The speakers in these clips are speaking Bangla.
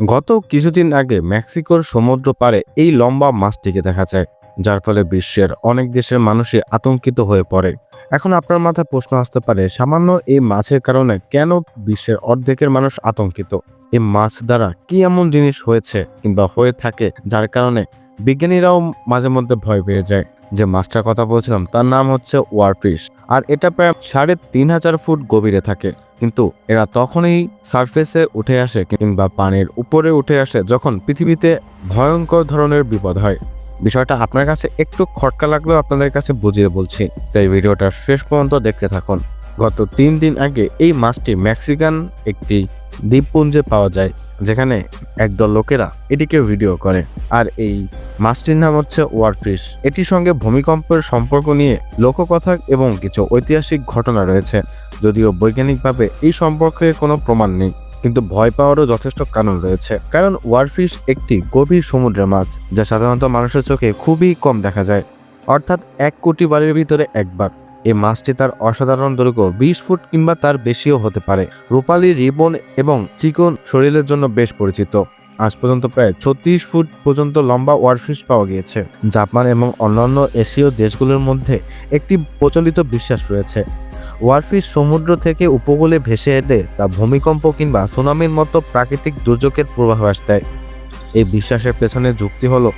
গত কিছুদিন আগে মেক্সিকোর সমুদ্র পাড়ে এই লম্বা মাছটিকে দেখা যায়, যার ফলে বিশ্বের অনেক দেশের মানুষই আতঙ্কিত হয়ে পড়ে। এখন আপনার মাথায় প্রশ্ন আসতে পারে, সামান্য এই মাছের কারণে কেন বিশ্বের অর্ধেকের মানুষ আতঙ্কিত? এই মাছ দ্বারা কি এমন জিনিস হয়েছে কিংবা হয়ে থাকে যার কারণে বিজ্ঞানীরাও মাঝে মধ্যে ভয় পেয়ে যায়? যে মাছটার কথা বলছিলাম তার নাম হচ্ছে ওয়ারফিশ, আর এটা প্রায় ৩,৫০০ ফুট গভীরে থাকে। কিন্তু এরা তখনই সারফেসে উঠে আসে কিংবা পানির উপরে উঠে আসে যখন পৃথিবীতে ভয়ঙ্কর ধরনের বিপদ হয়। বিষয়টা আপনার কাছে একটু খটকা লাগলেও আপনাদের কাছে বুঝিয়ে বলছি, তাই ভিডিওটা শেষ পর্যন্ত দেখতে থাকুন। গত ৩ দিন আগে এই মাছটি মেক্সিকান একটি দ্বীপপুঞ্জে পাওয়া যায়, যেখানে একদল লোকেরা এটিকে ভিডিও করে। আর এই মাছটির নাম হচ্ছে ওয়ারফিশ। এটির সঙ্গে ভূমিকম্পের সম্পর্ক নিয়ে লোককথা এবং কিছু ঐতিহাসিক ঘটনা রয়েছে। যদিও বৈজ্ঞানিকভাবে এই সম্পর্কে কোনো প্রমাণ নেই, কিন্তু ভয় পাওয়ারও যথেষ্ট কারণ রয়েছে। কারণ ওয়ারফিশ একটি গভীর সমুদ্রের মাছ, যা সাধারণত মানুষের চোখে খুবই কম দেখা যায়, অর্থাৎ ১ কোটি বারের ভিতরে একবার। এই মাছটি তার অসাধারণ দৈর্ঘ্য ২০ ফুট কিংবা তার বেশিও হতে পারে। রূপালী রিবন এবং চিকন শরীরের জন্য বেশ পরিচিত। আজ পর্যন্ত প্রায় ৩৬ ফুট পর্যন্ত লম্বা ওয়ারফিশ পাওয়া গিয়েছে। জাপান এবং অন্যান্য এশীয় দেশগুলোর মধ্যে একটি প্রচলিত বিশ্বাস রয়েছে, ওয়ারফিশ সমুদ্র থেকে উপকূলে ভেসে এলে তা ভূমিকম্প কিংবা সুনামির মতো প্রাকৃতিক দুর্যোগের পূর্বাভাস দেয়। এই বিশ্বাসের পেছনে যুক্তি হলো,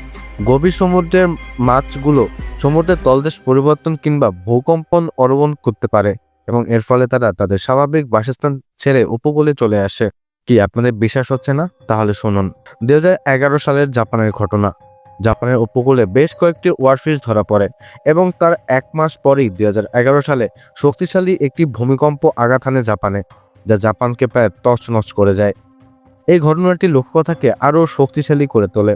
গভীর সমুদ্রের মাছগুলো সমুদ্রের তলদেশ পরিবর্তন কিংবা ভূকম্পন অবলম্বন করতে পারে এবং এর ফলে তারা তাদের স্বাভাবিক বাসস্থান ছেড়ে উপকূলে চলে আসে। কি আপনাদের বিশ্বাস হচ্ছে না? তাহলে শুনুন। ২০১১ সালের জাপানের ঘটনা। জাপানের উপকূলে বেশ কয়েকটি ওয়ারফিশ ধরা পড়ে এবং তার ১ মাস পরেই ২০১১ সালে শক্তিশালী একটি ভূমিকম্প আঘাত হানে জাপানে, যা জাপানকে প্রায় তছনছ করে যায়। এই ঘটনাটি লোককথাকে আরও শক্তিশালী করে তোলে।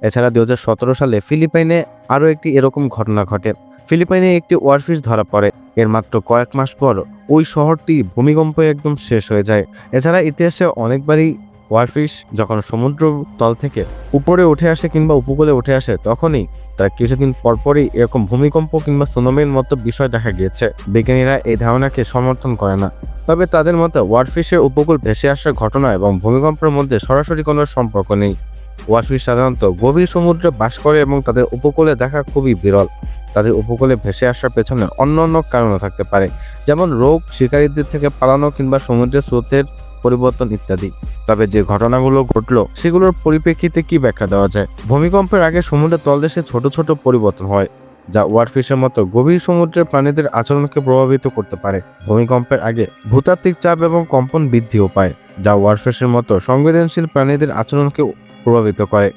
এছাড়া ২০১৭ সালে ফিলিপাইনে আরও একটি এরকম ঘটনা ঘটে। ফিলিপাইনে একটি ওয়ারফিশ ধরা পড়ে। এর মাত্র কয়েক মাস পর ওই শহরটি ভূমিকম্পে একদম শেষ হয়ে যায়। এছাড়া ইতিহাসে অনেকবারই ওয়ারফিশ যখন সমুদ্র তল থেকে উপরে উঠে আসে কিংবা উপকূলে উঠে আসে, তখনই তার কিছুদিন পরপরই এরকম ভূমিকম্প কিংবা সুনামির মতো বিষয় দেখা গিয়েছে। বিজ্ঞানীরা এই ধারণাকে সমর্থন করে না, তবে তাদের মতে ওয়ারফিশের উপকূল ভেসে আসার ঘটনা এবং ভূমিকম্পের মধ্যে সরাসরি কোনো সম্পর্ক নেই। ওয়ারফিশ সাধারণত গভীর সমুদ্রে বাস করে এবং তাদের উপকূলে দেখা খুবই বিরল। তাদের উপকূলে ভেসে আসার পেছনে অন্যান্য কারণও থাকতে পারে, যেমন রোগ, শিকারীদের থেকে পালানো কিংবা সমুদ্রের স্রোতের পরিবর্তন ইত্যাদি। তবে যে ঘটনাগুলো ঘটলো সেগুলোর পরিপ্রেক্ষিতে কি ব্যাখ্যা দেওয়া যায়? ভূমিকম্পের আগে সমুদ্রের তলদেশে ছোট ছোট পরিবর্তন হয়, যা ওয়ারফিশের মতো গভীর সমুদ্রের প্রাণীদের আচরণকে প্রভাবিত করতে পারে। ভূমিকম্পের আগে ভূতাত্ত্বিক চাপ এবং কম্পন বৃদ্ধিও পায়, যা ওয়ারফিশের মতো সংবেদনশীল প্রাণীদের আচরণকে প্রভাবিত করে।